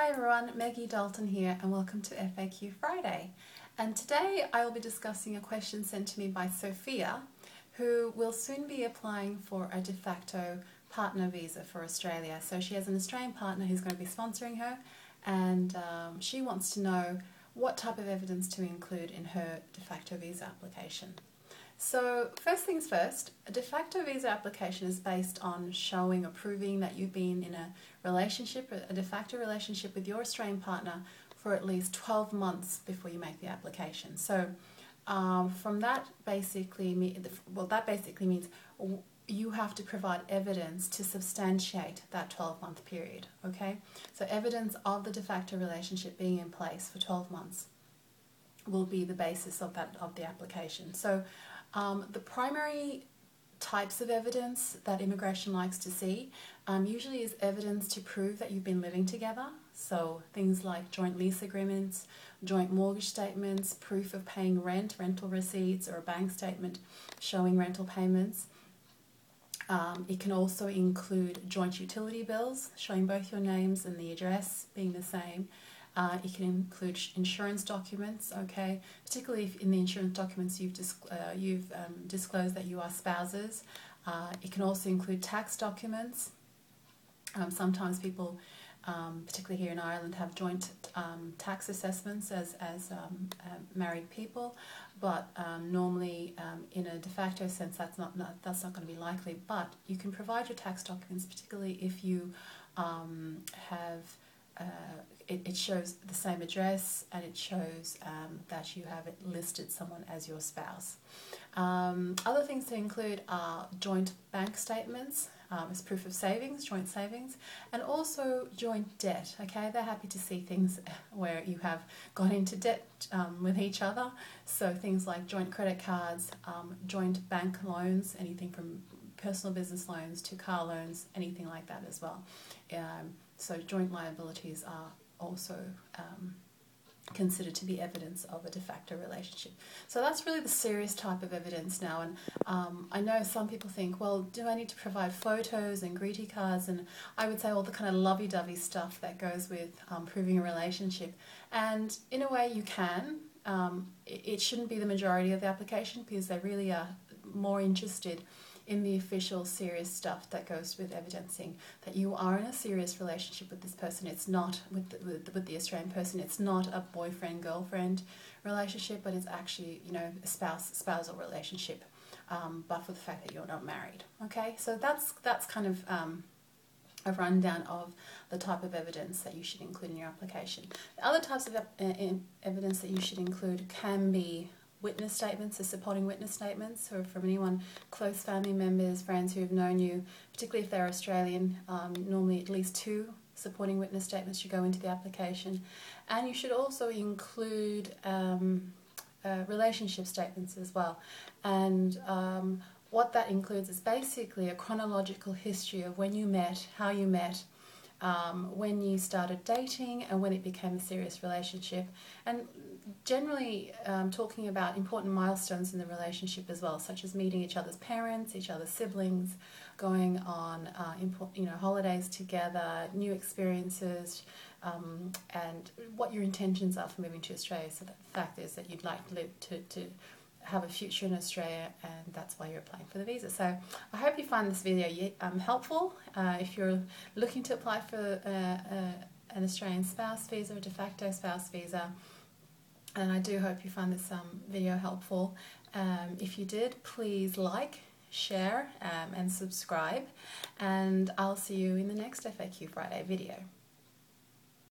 Hi everyone, Maggie Dalton here and welcome to FAQ Friday. And today I will be discussing a question sent to me by Sophia, who will soon be applying for a de facto partner visa for Australia. So she has an Australian partner who's going to be sponsoring her, and she wants to know what type of evidence to include in her de facto visa application. So first things first, a de facto visa application is based on showing or proving that you've been in a relationship, a de facto relationship with your Australian partner for at least 12 months before you make the application. So from that basically means you have to provide evidence to substantiate that 12-month period, okay? So evidence of the de facto relationship being in place for 12 months will be the basis of the application. So the primary types of evidence that immigration likes to see usually is evidence to prove that you've been living together. So things like joint lease agreements, joint mortgage statements, proof of paying rent, rental receipts, or a bank statement showing rental payments. It can also include joint utility bills showing both your names and the address being the same. It can include insurance documents, okay, particularly if in the insurance documents you've disclosed that you are spouses. It can also include tax documents. Sometimes people, particularly here in Ireland, have joint tax assessments as married people, but normally in a de facto sense that's not going to be likely. But you can provide your tax documents, particularly if you it shows the same address, and it shows that you have listed someone as your spouse. Other things to include are joint bank statements as proof of savings, joint savings, and also joint debt. Okay, they're happy to see things where you have gone into debt with each other. So things like joint credit cards, joint bank loans, anything from personal business loans to car loans, anything like that as well. So joint liabilities are also considered to be evidence of a de facto relationship. So that's really the serious type of evidence now. And I know some people think, well, do I need to provide photos and greeting cards? And I would say all the kind of lovey-dovey stuff that goes with proving a relationship. And in a way you can. It shouldn't be the majority of the application, because they really are more interested in the official serious stuff that goes with evidencing that you are in a serious relationship with this person. It's not with the Australian person. It's not a boyfriend-girlfriend relationship, but it's actually, you know, a spousal relationship, but for the fact that you're not married. Okay, so that's kind of a rundown of the type of evidence that you should include in your application. The other types of evidence that you should include can be witness statements, or supporting witness statements, or from anyone, close family members, friends who have known you, particularly if they're Australian. Normally at least 2 supporting witness statements should go into the application. And you should also include relationship statements as well. And what that includes is basically a chronological history of when you met, how you met, when you started dating, and when it became a serious relationship, and generally talking about important milestones in the relationship as well, such as meeting each other's parents, each other's siblings, going on holidays together, new experiences, and what your intentions are for moving to Australia. So the fact is that you'd like to live to have a future in Australia, and that's why you're applying for the visa. So I hope you find this video helpful. If you're looking to apply for an Australian spouse visa, a de facto spouse visa, and I do hope you find this video helpful. If you did, please like, share, and subscribe, and I'll see you in the next FAQ Friday video.